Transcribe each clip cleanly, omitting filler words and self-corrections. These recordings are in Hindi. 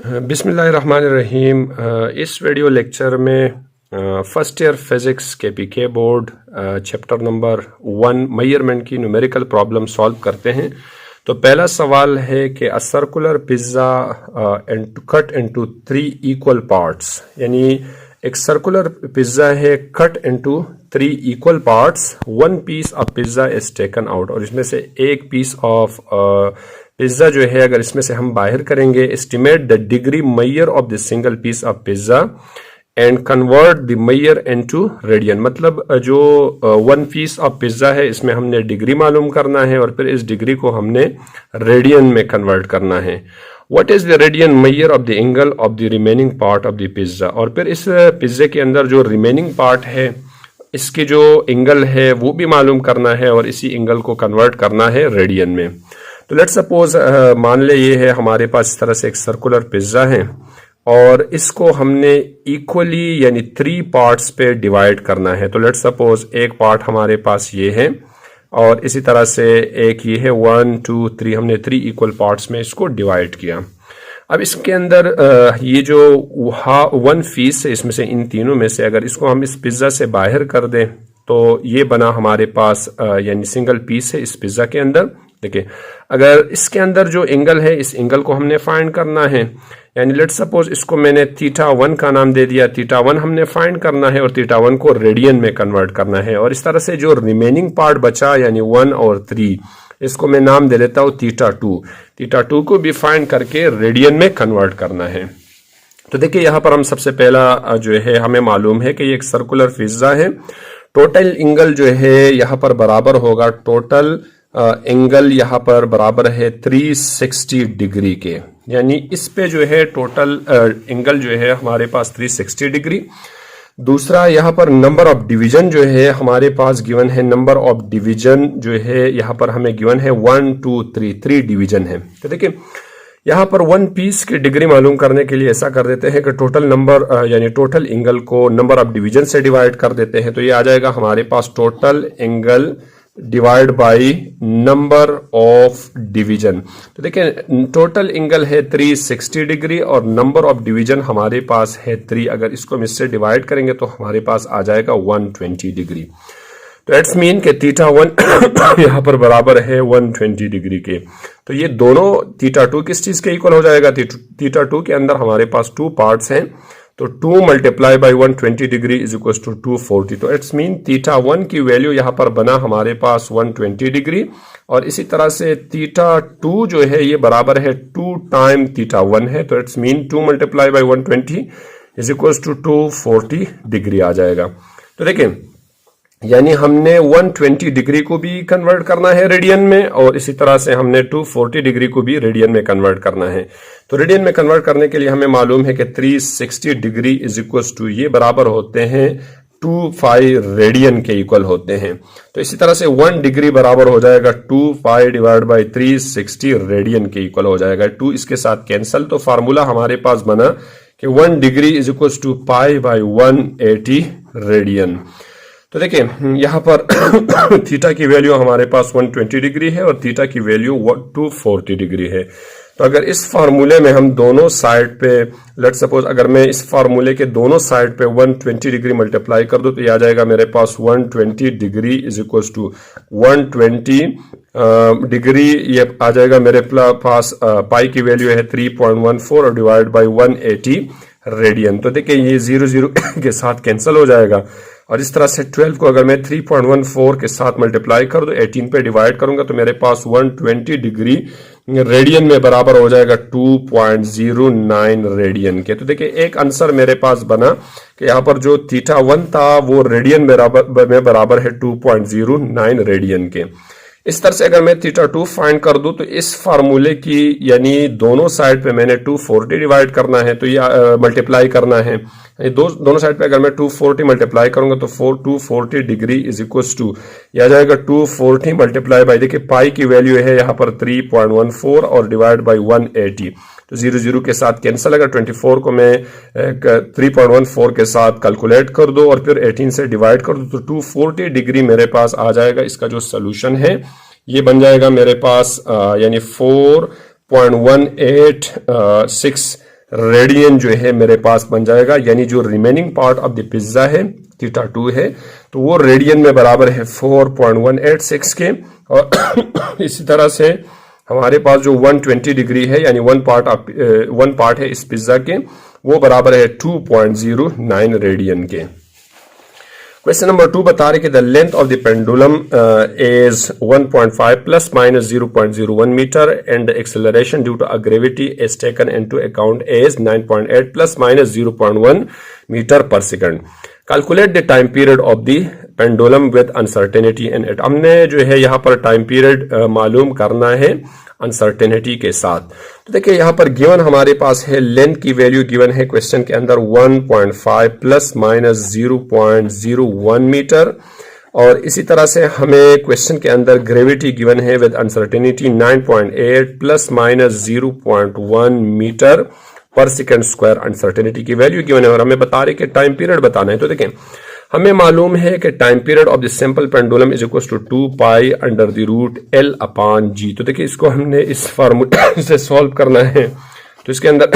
बिस्मिल्लाहिर्रहमानिर्रहीम। इस वीडियो लेक्चर में फर्स्ट ईयर फिज़िक्स के बोर्ड चैप्टर नंबर 1 मेजरमेंट की न्यूमेरिकल प्रॉब्लम सॉल्व करते हैं। तो पहला सवाल है कि a circular pizza cut into 3 equal parts, यानी एक सर्कुलर पिज़्ज़ा है cut into 3 equal parts, one piece of pizza is taken out, और इसमें से एक पीस ऑफ पिज़्ज़ा जो है अगर इसमें से हम बाहर करेंगे, estimate the degree measure of the single piece of pizza and convert the measure into radian. मतलब जो वन पीस ऑफ पिज़्ज़ा है इसमें हमने डिग्री मालूम करना है और फिर इस डिग्री को हमने रेडियन में कन्वर्ट करना है। What is the radian major of the angle of the remaining part of the pizza, और फिर इस पिज़्ज़े के अंदर जो रिमेनिंग पार्ट है इसकी जो एंगल है वो भी मालूम करना है और इसी एंगल को कन्वर्ट करना है रेडियन में। तो लेट्स सपोज मान ले ये है हमारे पास इस तरह से एक सर्कुलर पिज़्ज़ा है और इसको हमने इक्वली यानी 3 पार्ट्स पे डिवाइड करना है। तो लेट्स सपोज एक पार्ट हमारे पास ये है और इसी तरह से एक ये है, 1 2 3, हमने 3 इक्वल पार्ट्स में इसको डिवाइड किया। अब इसके अंदर ये जो वन पीस है इसमें से, इन तीनों में से अगर इसको हम इस पिज़्ज़ा से बाहर कर दें तो ये बना हमारे पास यानी सिंगल पीस है इस पिज़्ज़ा के अंदर। देखिए, अगर इसके अंदर जो एंगल है इस एंगल को हमने फाइंड करना है, यानी लेट्स सपोज इसको मैंने θ1 का नाम दे दिया। θ1 हमने फाइंड करना है और θ1 को रेडियन में कन्वर्ट करना है, और इस तरह से जो रिमेनिंग पार्ट बचा यानी 1 और 3, इसको मैं नाम दे लेता हूँ θ2। θ2 को भी फाइंड करके रेडियन में कन्वर्ट करना है। तो देखिए यहाँ पर हम सबसे पहला जो है हमें मालूम है कि ये एक सर्कुलर पिज़्ज़ा है। टोटल एंगल जो है यहाँ पर बराबर होगा, टोटल एंगल यहाँ पर बराबर है 360 डिग्री के, यानी इस पे जो है टोटल एंगल जो है हमारे पास 360 डिग्री। दूसरा यहाँ पर नंबर ऑफ डिवीजन जो है हमारे पास गिवन है, नंबर ऑफ डिवीजन जो है यहाँ पर हमें गिवन है 1 2 3, 3 डिवीजन है। तो देखिए यहाँ पर वन पीस की डिग्री मालूम करने के लिए ऐसा कर देते हैं कि टोटल नंबर यानी टोटल एंगल को नंबर ऑफ डिवीजन से डिवाइड कर देते हैं। तो ये आ जाएगा हमारे पास total angle divide by number of division. तो देखिए टोटल एंगल है 360 डिग्री और नंबर ऑफ डिवीजन हमारे पास है 3। अगर इसको हम इससे डिवाइड करेंगे तो हमारे पास आ जाएगा 120 डिग्री। तो इट्स मीन के θ1 यहाँ पर बराबर है 120 डिग्री के। तो ये दोनों θ2 किस चीज के इक्वल हो जाएगा? θ2 के अंदर हमारे पास 2 पार्ट्स हैं, तो 2 multiply by 120 degree is equal to 240। तो इट्स मीन θ1 की वैल्यू यहाँ पर बना हमारे पास 120 डिग्री, और इसी तरह से θ2 जो है ये बराबर है 2 टाइम θ1 है। तो it's mean 2 multiply by 120 is equal to 240 degree आ जाएगा। तो देखिए यानी हमने 120 डिग्री को भी कन्वर्ट करना है रेडियन में, और इसी तरह से हमने 240 डिग्री को भी रेडियन में कन्वर्ट करना है। तो रेडियन में कन्वर्ट करने के लिए हमें मालूम है कि 360 डिग्री इज इक्वल टू ये बराबर होते हैं 25 रेडियन के इक्वल होते हैं। तो इसी तरह से 1 डिग्री बराबर हो जाएगा 25 डिवाइड बाई 360 रेडियन के इक्वल हो जाएगा। 2 इसके साथ कैंसल, तो फार्मूला हमारे पास बना कि 1 degree is equal to pi by 180 radian. तो देखिए यहाँ पर थीटा की वैल्यू हमारे पास 120 डिग्री है और थीटा की वैल्यू 240 डिग्री है। तो अगर इस फार्मूले में हम दोनों साइड पे, लेट्स सपोज अगर मैं इस फार्मूले के दोनों साइड पे 120 डिग्री मल्टीप्लाई कर दूं तो ये आ जाएगा मेरे पास 120 degree is equal to 120 degree, ये आ जाएगा मेरे पास पाई की वैल्यू है 3.14 और डिवाइड बाई 180 रेडियन। तो देखिए ये 0 0 के साथ कैंसिल हो जाएगा, और इस तरह से 12 को अगर मैं 3.14 के साथ मल्टीप्लाई कर दूं, 18 पे डिवाइड करूंगा तो मेरे पास 120 डिग्री रेडियन में बराबर हो जाएगा 2.09 रेडियन के। तो देखिए एक आंसर मेरे पास बना कि यहाँ पर जो θ1 था वो रेडियन में बराबर है 2.09 रेडियन के। इस तरह से अगर मैं θ2 फाइंड कर दूं तो इस फार्मूले की यानी दोनों साइड पे मैंने 240 डिवाइड करना है, तो ये मल्टीप्लाई करना है। दोनों साइड पे अगर मैं 240 मल्टीप्लाई करूंगा तो 240 डिग्री इज इक्वल टू ये आ जाएगा 240 मल्टीप्लाई बाई, देखिए पाई की वैल्यू है यहाँ पर 3.14 और डिवाइड बाई 180। तो 0 0 के साथ कैंसिल, अगर 24 को मैं 3.14 के साथ कैलकुलेट कर दो और फिर 18 से डिवाइड कर दो तो 240 डिग्री मेरे पास आ जाएगा। इसका जो सोल्यूशन है ये बन जाएगा मेरे पास यानी 4.186 रेडियन जो है मेरे पास बन जाएगा, यानी जो remaining part of the pizza है थीटा 2 है, तो वो रेडियन में बराबर है 4.186 के। और इसी तरह से हमारे पास जो 120 डिग्री है, यानी वन पार्ट है इस पिज्जा के, वो बराबर है 2.09 रेडियन के। क्वेश्चन नंबर 2 बता रहे कि the length of the pendulum is 1.5 plus minus 0.01 metre and acceleration due to a gravity is taken into account is 9.8 plus minus 0.1 metre per second. Calculate the time period of the pendulum with uncertainty in it. हमने जो है यहाँ पर टाइम पीरियड मालूम करना है अनसर्टेनिटी के साथ। तो देखिए यहाँ पर गिवन हमारे पास है लेंथ की वैल्यू गिवन है क्वेश्चन के अंदर 1.5 प्लस माइनस 0.01 मीटर, और इसी तरह से हमें क्वेश्चन के अंदर ग्रेविटी गिवन है with uncertainty 9.8 plus minus 0.1 metre per second square uncertainty की वैल्यू गिवन है, और हमें बता रहे कि टाइम पीरियड बताना है। तो देखें हमें मालूम है कि time period of the simple pendulum is equal to 2 pi under the root L upon G। तो देखिए इसको हमने इस फार्मूला से सॉल्व करना है, तो इसके अंदर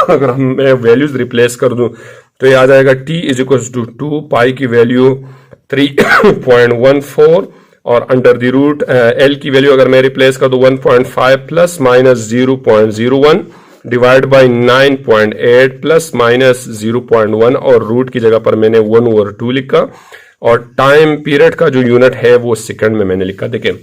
अगर हम वैल्यूज रिप्लेस कर दूं तो ये आ जाएगा T इज इक्वल टू 2 पाई की वैल्यू 3.14 और अंडर द रूट L की वैल्यू अगर मैं रिप्लेस कर दूं 1.5 plus minus 0.01 divide by 9.8 plus minus 0.1 और रूट की जगह पर मैंने 1/2 लिखा, और टाइम पीरियड का जो यूनिट है वो सेकंड में मैंने लिखा। देखिए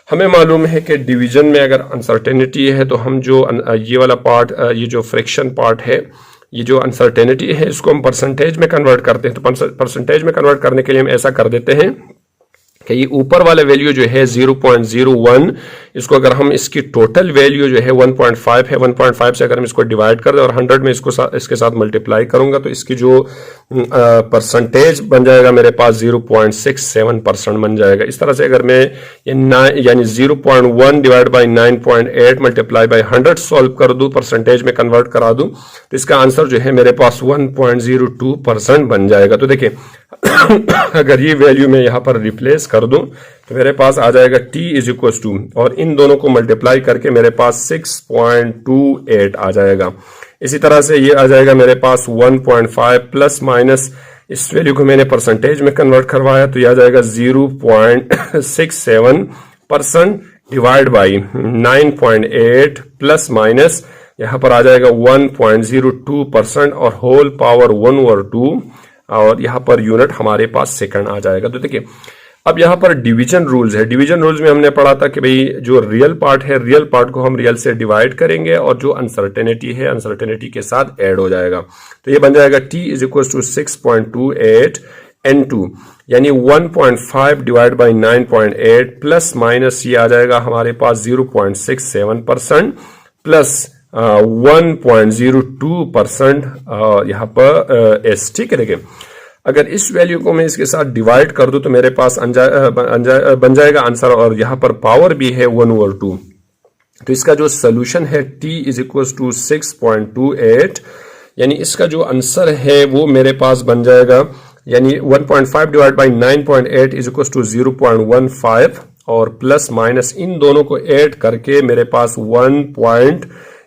हमें मालूम है कि डिवीजन में अगर अनसर्टेनिटी है तो हम जो ये वाला पार्ट, ये जो फ्रैक्शन पार्ट है, ये जो अनसर्टेनिटी है, इसको हम परसेंटेज में कन्वर्ट करते हैं। तो परसेंटेज में कन्वर्ट करने के लिए हम ऐसा कर देते हैं कि ये ऊपर वाला वैल्यू जो है 0.01, इसको अगर हम इसकी टोटल वैल्यू जो है 1.5 है, 1.5 से अगर हम इसको डिवाइड कर दें और 100 में इसके साथ मल्टीप्लाई करूंगा तो इसकी जो परसेंटेज बन जाएगा मेरे पास 0.67% बन जाएगा। इस तरह से अगर मैं यानी 0.1 divide by 9.8 multiply by 100 solve कर दूं, परसेंटेज में कन्वर्ट करा दूं, तो इसका आंसर जो है मेरे पास 1.02% बन जाएगा। तो देखिए अगर ये वैल्यू मैं यहाँ पर रिप्लेस कर दूं तो मेरे पास आ जाएगा T इज इक्वल टू, और इन दोनों को मल्टीप्लाई करके मेरे पास 6.28 आ जाएगा। इसी तरह से ये आ जाएगा मेरे पास 1.5 प्लस माइनस, इस वैल्यू को मैंने परसेंटेज में कन्वर्ट करवाया तो ये आ जाएगा 0.67% डिवाइड बाई 9.8 प्लस माइनस यहाँ पर आ जाएगा 1.02% और होल पावर 1/2, और यहाँ पर यूनिट हमारे पास सेकंड आ जाएगा। तो देखिए अब यहाँ पर डिवीजन रूल्स है। डिवीजन रूल्स में हमने पढ़ा था कि भाई जो रियल पार्ट है, रियल पार्ट को हम रियल से डिवाइड करेंगे और जो अनसर्टेनिटी है अनसर्टेनिटी के साथ ऐड हो जाएगा। तो ये बन जाएगा T is equal to 6.28 N2, यानी 1.5 डिवाइड बाई 9.8 प्लस माइनस ये आ जाएगा हमारे पास 0.67% प्लस 1.02% यहाँ पर S। ठीक है, देखिए अगर इस वैल्यू को मैं इसके साथ डिवाइड कर दूं तो मेरे पास बन जाएगा आंसर, और यहाँ पर पावर भी है 1/2। तो इसका जो सोल्यूशन है T इज इक्वल टू 6.28, यानी इसका जो आंसर है वो मेरे पास बन जाएगा, यानी 1.5 divide by 9.8 is equal to 0.15 और प्लस माइनस इन दोनों को ऐड करके मेरे पास 1.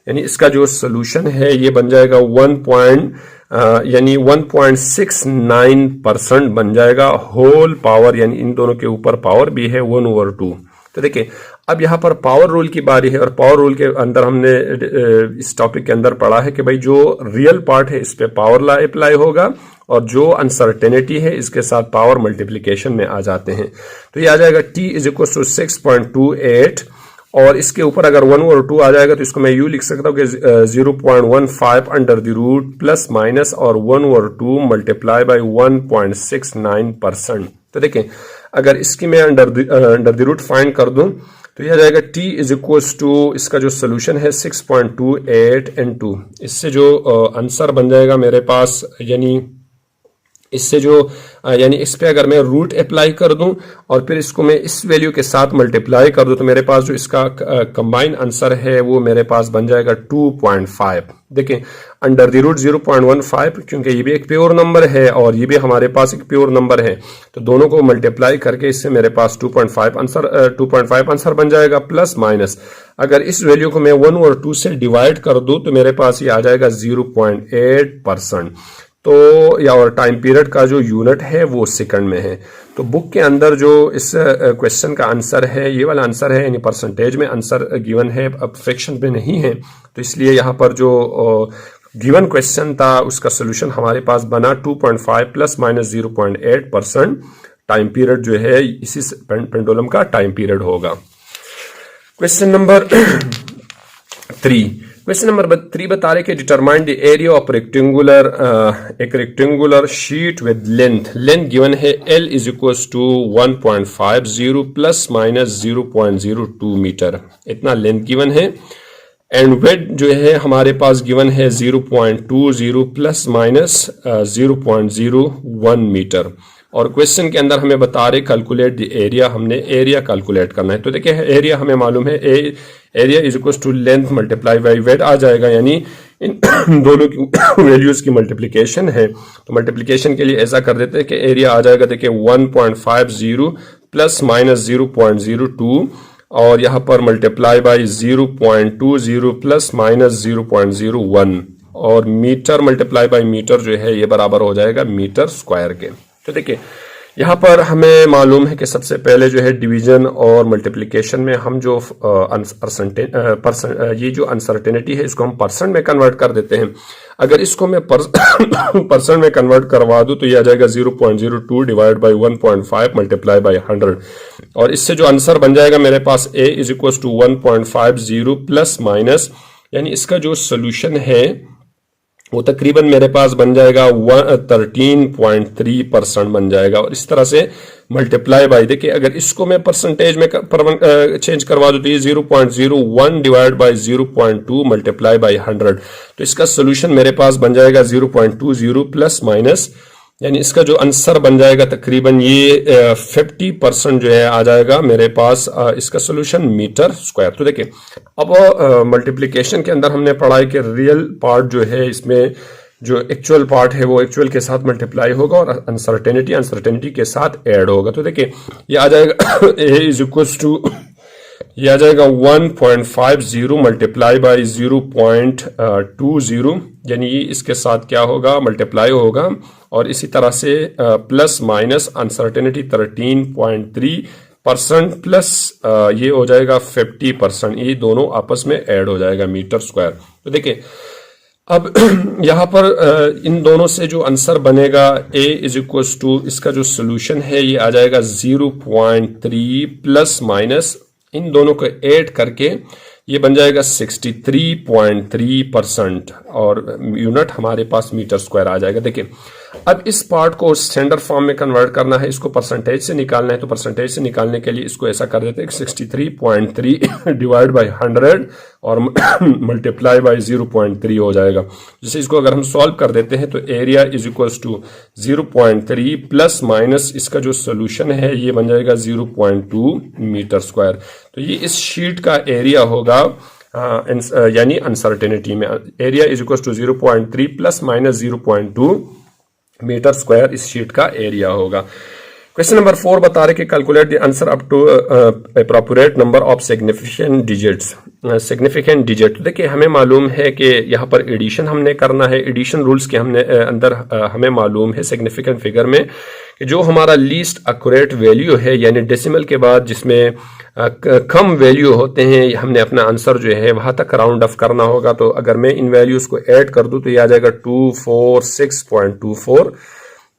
यानी इसका जो सोल्यूशन है ये बन जाएगा 1.69% बन जाएगा होल पावर, यानी इन दोनों के ऊपर पावर भी है 1/2। तो देखिए अब यहाँ पर पावर रूल की बारी है, और पावर रूल के अंदर हमने इस टॉपिक के अंदर पढ़ा है कि भाई जो रियल पार्ट है इस पे पावर लॉ अप्लाई होगा और जो अनसर्टेनिटी है इसके साथ पावर मल्टीप्लीकेशन में आ जाते हैं। तो ये आ जाएगा T इज इक्वल टू 6.28 और इसके ऊपर अगर 1/2 आ जाएगा तो इसको मैं यूं लिख सकता हूं कि 0.15 under the root plus minus और 1/2 मल्टीप्लाई बाई 1.69%। तो देखें अगर इसकी मैं अंडर द रूट फाइंड कर दूं तो यह आ जाएगा T इज इक्वल टू, इसका जो सोल्यूशन है 6.28 N2, इससे जो आंसर बन जाएगा मेरे पास, यानी इससे जो यानी इस पे अगर मैं रूट अप्लाई कर दूं और फिर इसको मैं इस वैल्यू के साथ मल्टीप्लाई कर दूं तो मेरे पास जो इसका कंबाइन आंसर है वो मेरे पास बन जाएगा 2.5। देखें अंडर द रूट 0.15, क्योंकि ये भी एक प्योर नंबर है और ये भी हमारे पास एक प्योर नंबर है, तो दोनों को मल्टीप्लाई करके इससे मेरे पास 2.5 आंसर बन जाएगा। प्लस माइनस अगर इस वैल्यू को मैं 1 और 2 से डिवाइड कर दूं तो मेरे पास ये आ जाएगा 0.8%। तो या और टाइम पीरियड का जो यूनिट है वो सेकंड में है। तो बुक के अंदर जो इस क्वेश्चन का आंसर है ये वाला आंसर है, यानी परसेंटेज में आंसर गिवन है, अब फ्रैक्शन में नहीं है, तो इसलिए यहाँ पर जो गिवन क्वेश्चन था उसका सोल्यूशन हमारे पास बना 2.5 प्लस माइनस 0.8%। टाइम पीरियड जो है इसी पेंडुलम का टाइम पीरियड होगा। क्वेश्चन नंबर 3 बता रहे कि determine the area of rectangular एक rectangular sheet with length given है L is equal to 1.50 plus minus 0.02 metre, इतना लेंथ गिवन है। एंड वेट जो है हमारे पास गिवन है 0.20 प्लस माइनस 0.01 मीटर। और क्वेश्चन के अंदर हमें बता रहे कैलकुलेट द एरिया, हमने एरिया कैलकुलेट करना है। तो देखिए एरिया हमें मालूम है area is equal to length multiply by weight आ जाएगा, यानी इन दोनों की वैल्यूज की मल्टीप्लिकेशन है। तो मल्टीप्लिकेशन के लिए ऐसा कर देते हैं कि एरिया आ जाएगा देखिए 1.50 प्लस माइनस 0.02 और यहाँ पर मल्टीप्लाई बाई 0.20 प्लस माइनस 0.01 और मीटर मल्टीप्लाई बाई मीटर जो है ये बराबर हो जाएगा मीटर स्क्वायर के। तो देखिए यहाँ पर हमें मालूम है कि सबसे पहले जो है डिवीजन और मल्टीप्लिकेशन में हम जो ये जो अनसर्टेनिटी है इसको हम परसेंट में कन्वर्ट कर देते हैं। अगर इसको मैं परसेंट में कन्वर्ट करवा दूं तो ये आ जाएगा 0.02 डिवाइड बाई 1.5 मल्टीप्लाई बाई 100 और इससे जो आंसर बन जाएगा मेरे पास A is equal to 1.50 plus minus, यानी इसका जो सोल्यूशन है वो तकरीबन मेरे पास बन जाएगा 13.3% बन जाएगा। और इस तरह से मल्टीप्लाई बाई, देखिए अगर इसको मैं परसेंटेज में चेंज करवा दूं तो ये 0.01 डिवाइड बाई 0.2 मल्टीप्लाई बाई 100, तो इसका सोल्यूशन मेरे पास बन जाएगा 0.20 प्लस माइनस, यानी इसका जो आंसर बन जाएगा तकरीबन ये 50% जो है आ जाएगा मेरे पास इसका सोल्यूशन मीटर स्क्वायर। तो देखिए अब मल्टीप्लिकेशन के अंदर हमने पढ़ा है कि रियल पार्ट जो है इसमें जो एक्चुअल पार्ट है वो एक्चुअल के साथ मल्टीप्लाई होगा और अनसर्टेनिटी के साथ ऐड होगा। तो देखिए ये आ जाएगा A इज इक्वल टू ये आ जाएगा 1.50 मल्टीप्लाई बाई 0.20, यानी ये इसके साथ क्या होगा मल्टीप्लाई होगा और इसी तरह से प्लस माइनस अनसर्टेनिटी 13.3% प्लस ये हो जाएगा 50%, ये दोनों आपस में ऐड हो जाएगा मीटर स्क्वायर। तो देखिए अब यहाँ पर इन दोनों से जो आंसर बनेगा A इज इक्वल टू इसका जो सोल्यूशन है ये आ जाएगा 0.3 प्लस माइनस इन दोनों को ऐड करके ये बन जाएगा 63.3% और यूनिट हमारे पास मीटर स्क्वायर आ जाएगा। देखिए अब इस पार्ट को स्टैंडर्ड फॉर्म में कन्वर्ट करना है, इसको परसेंटेज से निकालना है, तो परसेंटेज से निकालने के लिए इसको ऐसा कर देते हैं 63.3 डिवाइड बाई 100 और मल्टीप्लाई बाई 0.3 हो जाएगा। जैसे इसको अगर हम सॉल्व कर देते हैं तो area is equal to 0.3 plus minus इसका जो सोल्यूशन है ये बन जाएगा 0.2 मीटर स्क्वायर। तो ये इस शीट का एरिया होगा यानी अनसर्टेनिटी में area is equal to 0.3 plus minus 0.2 metre square इस शीट का एरिया होगा। क्वेश्चन नंबर 4 बता रहे कि calculate the answer up to appropriate number of significant digit. देखिए हमें मालूम है कि यहाँ पर एडिशन हमने करना है, एडिशन रूल्स के हमने अंदर हमें मालूम है सिग्निफिकेंट फिगर में कि जो हमारा लीस्ट एक्यूरेट वैल्यू है यानी डेसिमल के बाद जिसमें कम वैल्यू होते हैं हमने अपना आंसर जो है वहां तक राउंड ऑफ करना होगा। तो अगर मैं इन वैल्यूज को ऐड कर दूं तो ये आ जाएगा 246.24।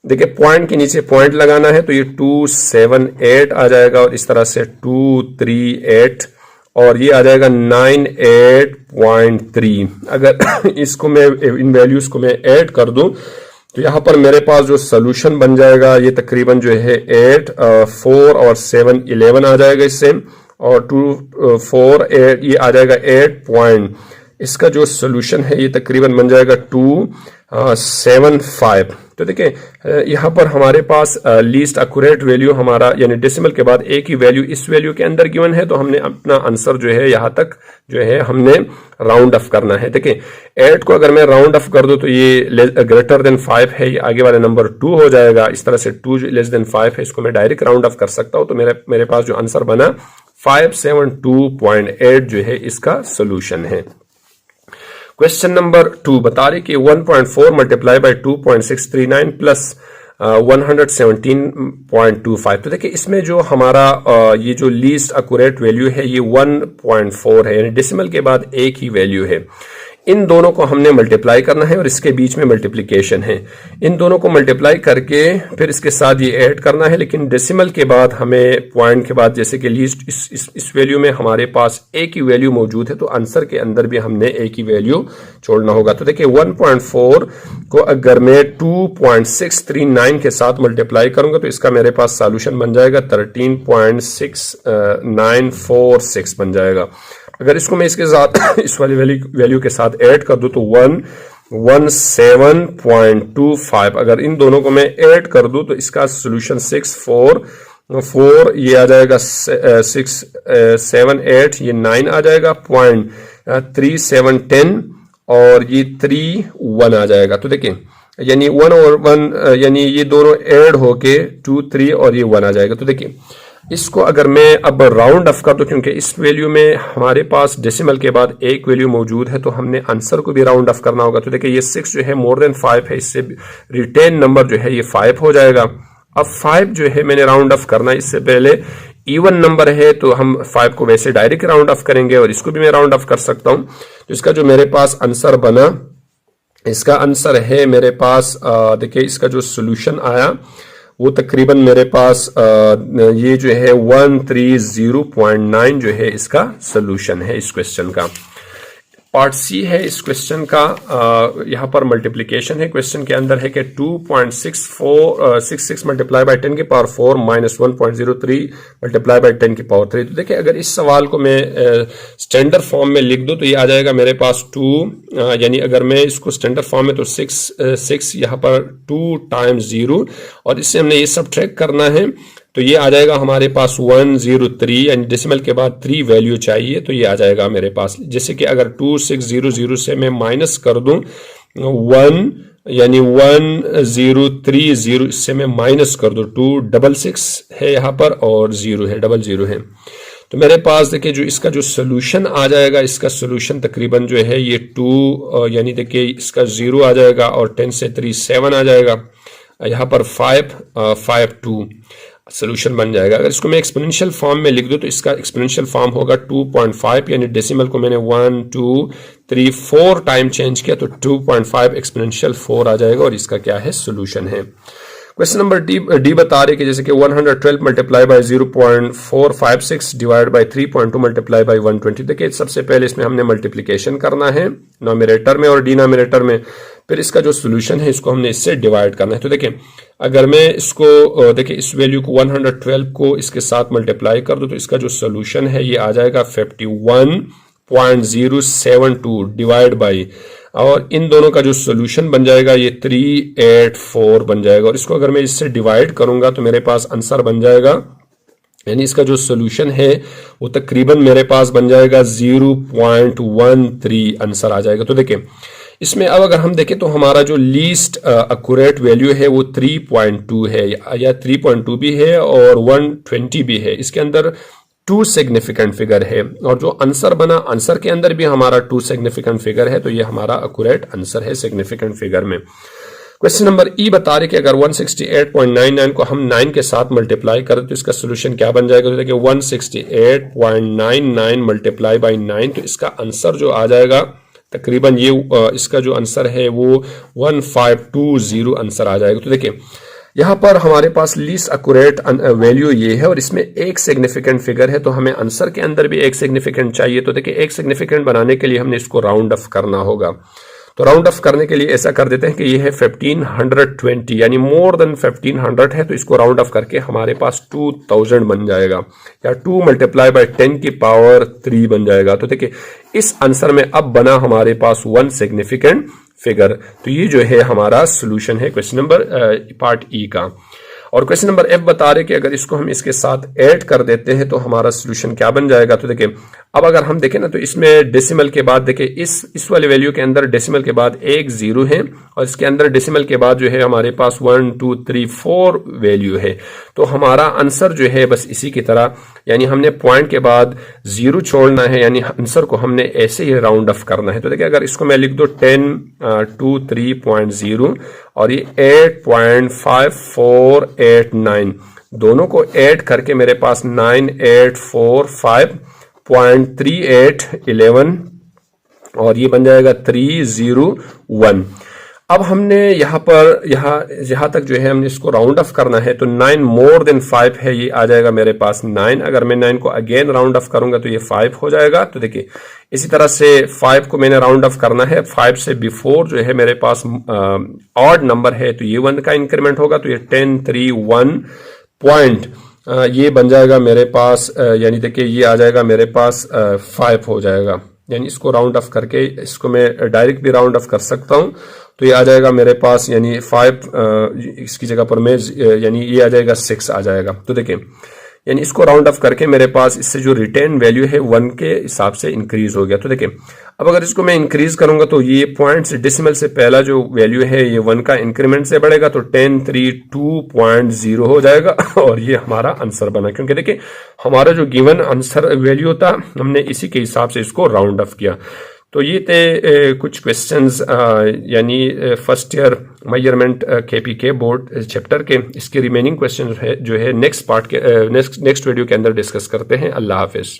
देखिए पॉइंट के नीचे पॉइंट लगाना है तो ये 278 आ जाएगा और इस तरह से 238 और ये आ जाएगा 98.3। अगर इसको मैं इन वैल्यूज को मैं ऐड कर दूं तो यहाँ पर मेरे पास जो सोल्यूशन बन जाएगा ये तकरीबन जो है 8 4 और 7 11 आ जाएगा इससे और 2 4 8 ये आ जाएगा 8 पॉइंट। इसका जो सोल्यूशन है ये तकरीबन बन जाएगा 275 तो देखिए यहाँ पर हमारे पास लीस्ट एक्यूरेट वैल्यू हमारा यानी डेसिमल के बाद एक ही वैल्यू इस वैल्यू के अंदर गिवन है, तो हमने अपना आंसर जो है यहाँ तक जो है हमने राउंड ऑफ करना है। देखिए 8 को अगर मैं राउंड ऑफ कर दूं तो ये ग्रेटर देन 5 है, ये आगे वाला नंबर 2 हो जाएगा। इस तरह से 2 लेस देन 5 है, इसको मैं डायरेक्ट राउंड ऑफ कर सकता हूं। तो मेरे पास जो आंसर बना 572.8 जो है इसका सोल्यूशन है। क्वेश्चन नंबर 2 बता रहे कि 1.4 मल्टीप्लाई बाई 2.639 प्लस 117.25। तो देखिए इसमें जो हमारा ये जो लीस्ट एक्यूरेट वैल्यू है ये 1.4 है, यानी डेसिमल के बाद एक ही वैल्यू है। इन दोनों को हमने मल्टीप्लाई करना है और इसके बीच में मल्टीप्लिकेशन है। इन दोनों को मल्टीप्लाई करके फिर इसके साथ ये ऐड करना है, लेकिन डेसिमल के बाद हमें पॉइंट के बाद जैसे कि लीस्ट इस वैल्यू में हमारे पास एक ही वैल्यू मौजूद है, तो आंसर के अंदर भी हमने एक ही वैल्यू छोड़ना होगा। तो देखिए 1.4 को अगर मैं 2.639 के साथ मल्टीप्लाई करूंगा तो इसका मेरे पास सॉल्यूशन बन जाएगा 13.6946 बन जाएगा। अगर इसको मैं इसके साथ इस वाली वैल्यू के साथ ऐड कर दूं तो 117.25। अगर इन दोनों को मैं ऐड कर दूं तो इसका सोल्यूशन 644 ये आ जाएगा, 678 ये 9 आ जाएगा, 0.3710 और ये 31 आ जाएगा। तो देखिए यानी 1 और 1 यानी ये दोनों ऐड होके 2 3 और ये 1 आ जाएगा। तो देखिए इसको अगर मैं अब राउंड ऑफ कर दूं, क्योंकि इस वैल्यू में हमारे पास डेसिमल के बाद एक वैल्यू मौजूद है, तो हमने आंसर को भी राउंड ऑफ करना होगा। तो देखिए ये 6 जो है मोर देन 5 है, इससे रिटेन नंबर जो है ये 5 हो जाएगा। अब 5 जो है मैंने राउंड ऑफ करना, इससे पहले इवन नंबर है तो हम 5 को वैसे डायरेक्ट राउंड ऑफ करेंगे और इसको भी मैं राउंड ऑफ कर सकता हूं। तो इसका जो मेरे पास आंसर बना, इसका आंसर है मेरे पास देखिए इसका जो सोल्यूशन आया वो तकरीबन मेरे पास ये जो है 130.9 जो है इसका सोल्यूशन है इस क्वेश्चन का। पार्ट सी है इस क्वेश्चन का, यहाँ पर मल्टीप्लिकेशन है। क्वेश्चन के अंदर है कि 2.66 मल्टीप्लाई बाई 10 की पावर 4 माइनस 1.03 मल्टीप्लाई बाई 10 की पावर 3। तो देखिए अगर इस सवाल को मैं स्टैंडर्ड फॉर्म में लिख दूं तो ये आ जाएगा मेरे पास 2, यानी अगर मैं इसको स्टैंडर्ड फॉर्म में तो 6 यहाँ पर 2 टाइम्स 0 और इससे हमने ये सब ट्रैक करना है, तो ये आ जाएगा हमारे पास 103, यानी डेसिमल के बाद 3 वैल्यू चाहिए, तो ये आ जाएगा मेरे पास। जैसे कि अगर 2600 से मैं माइनस कर दूं 1 यानी 1030, इससे मैं माइनस कर दूं 266 है यहाँ पर और 0 है, 00 है। तो मेरे पास देखिए जो इसका जो सोल्यूशन आ जाएगा, इसका सोल्यूशन तकरीबन जो है ये 2 यानी देखिए इसका 0 आ जाएगा और 10 से 3 7 आ जाएगा, यहाँ पर 552 सोल्यूशन बन जाएगा। अगर इसको मैं एक्सपोनेंशियल फॉर्म में लिख दूं तो इसका एक्सपोनेंशियल फॉर्म होगा 2.5, यानी डेसिमल को मैंने 1 2 3 4 टाइम चेंज किया तो 2.5 एक्सपोनेंशियल 4 आ जाएगा और इसका क्या है सोल्यूशन है। क्वेश्चन नंबर डी बता रहे कि जैसे कि 112 multiply by 0.456 divide by 3.2 multiply by 120। देखिए सबसे पहले इसमें हमने मल्टीप्लिकेशन करना है नॉमिनेटर में और डिनोमिनेटर में, फिर इसका जो सोल्यूशन है इसको हमने इससे डिवाइड करना है। तो देखिए अगर मैं इसको देखिए इस वैल्यू को 112 को इसके साथ मल्टीप्लाई कर दूं तो इसका जो सोल्यूशन है ये आ जाएगा 51.072 डिवाइड बाई, और इन दोनों का जो सोल्यूशन बन जाएगा ये 384 बन जाएगा, और इसको अगर मैं इससे डिवाइड करूंगा तो मेरे पास आंसर बन जाएगा, यानी इसका जो सोल्यूशन है वो तकरीबन मेरे पास बन जाएगा 0.13 आंसर आ जाएगा। तो देखिए इसमें अब अगर हम देखें तो हमारा जो लीस्ट एक्यूरेट वैल्यू है वो 3.2 है, या 3.2 भी है और 120 भी है। इसके अंदर 2 सिग्निफिकेंट फिगर है और जो आंसर बना, आंसर के अंदर भी हमारा 2 सिग्निफिकेंट फिगर है, तो ये हमारा एक्यूरेट आंसर है सिग्निफिकेंट फिगर में। क्वेश्चन नंबर ई बता रहे कि अगर 168.99 को हम 9 के साथ मल्टीप्लाई करें तो इसका सोल्यूशन क्या बन जाएगा। तो देखिए 168.99 मल्टीप्लाई बाई 9, तो इसका आंसर जो आ जाएगा तकरीबन ये इसका जो आंसर है वो 1520 आंसर आ जाएगा। तो देखिए यहाँ पर हमारे पास लीस्ट एक्यूरेट वैल्यू ये है और इसमें एक सिग्निफिकेंट फिगर है, तो हमें आंसर के अंदर भी एक सिग्निफिकेंट चाहिए। तो देखिए एक सिग्निफिकेंट बनाने के लिए हमने इसको राउंड ऑफ करना होगा। तो राउंड ऑफ करने के लिए ऐसा कर देते हैं कि ये है 1520, यानी मोर देन 1500 है, तो इसको राउंड ऑफ करके हमारे पास 2000 बन जाएगा, या 2 मल्टीप्लाई बाई 10 की पावर 3 बन जाएगा। तो देखिए इस आंसर में अब बना हमारे पास 1 सिग्निफिकेंट फिगर। तो ये जो है हमारा सोल्यूशन है क्वेश्चन नंबर पार्ट ई का। और क्वेश्चन नंबर एफ बता रहे कि अगर इसको हम इसके साथ ऐड कर देते हैं तो हमारा सोल्यूशन क्या बन जाएगा। तो देखिए अब अगर हम देखें ना तो इसमें डेसिमल के बाद देखिए इस वाले वैल्यू के अंदर डेसिमल के बाद एक जीरो है और इसके अंदर डेसिमल के बाद जो है हमारे पास 1 2 3 4 वैल्यू है। तो हमारा आंसर जो है बस इसी की तरह, यानी हमने पॉइंट के बाद जीरो छोड़ना है, यानी आंसर को हमने ऐसे ही राउंड ऑफ करना है। तो देखिए अगर इसको मैं लिख दो 1023.0 और ये 8.5489 दोनों को ऐड करके मेरे पास 9845.3811 और ये बन जाएगा 301। अब हमने यहां तक जो है हमने इसको राउंड ऑफ करना है। तो 9 मोर देन 5 है, ये आ जाएगा मेरे पास 9। अगर मैं 9 को अगेन राउंड ऑफ करूंगा तो ये 5 हो जाएगा। तो देखिए इसी तरह से 5 को मैंने राउंड ऑफ करना है, 5 से बिफोर जो है मेरे पास ऑड नंबर है तो ये 1 का इंक्रीमेंट होगा। तो ये 1031 पॉइंट ये बन जाएगा मेरे पास, यानी देखिए ये आ जाएगा मेरे पास 5 हो जाएगा। यानी इसको राउंड ऑफ करके इसको मैं डायरेक्ट भी राउंड ऑफ कर सकता हूं। तो ये आ जाएगा मेरे पास यानी 5 इसकी जगह पर मैं यानी ये आ जाएगा 6 आ जाएगा। तो देखिए यानी इसको राउंड ऑफ करके मेरे पास इससे जो रिटेन वैल्यू है 1 के हिसाब से इंक्रीज हो गया। तो देखिए अब अगर इसको मैं इंक्रीज करूंगा तो ये पॉइंट से डेसिमल से पहला जो वैल्यू है ये 1 का इंक्रीमेंट से बढ़ेगा तो 1032.0 हो जाएगा और ये हमारा आंसर बना, क्योंकि देखिए हमारा जो गिवन आंसर वैल्यू था हमने इसी के हिसाब से इसको राउंड ऑफ किया। तो ये थे कुछ क्वेश्चंस यानी first year measurement KPK board chapter के। इसके रिमेनिंग क्वेश्चन है जो है नेक्स्ट पार्ट के नेक्स्ट वीडियो के अंदर डिस्कस करते हैं। अल्लाह हाफिज।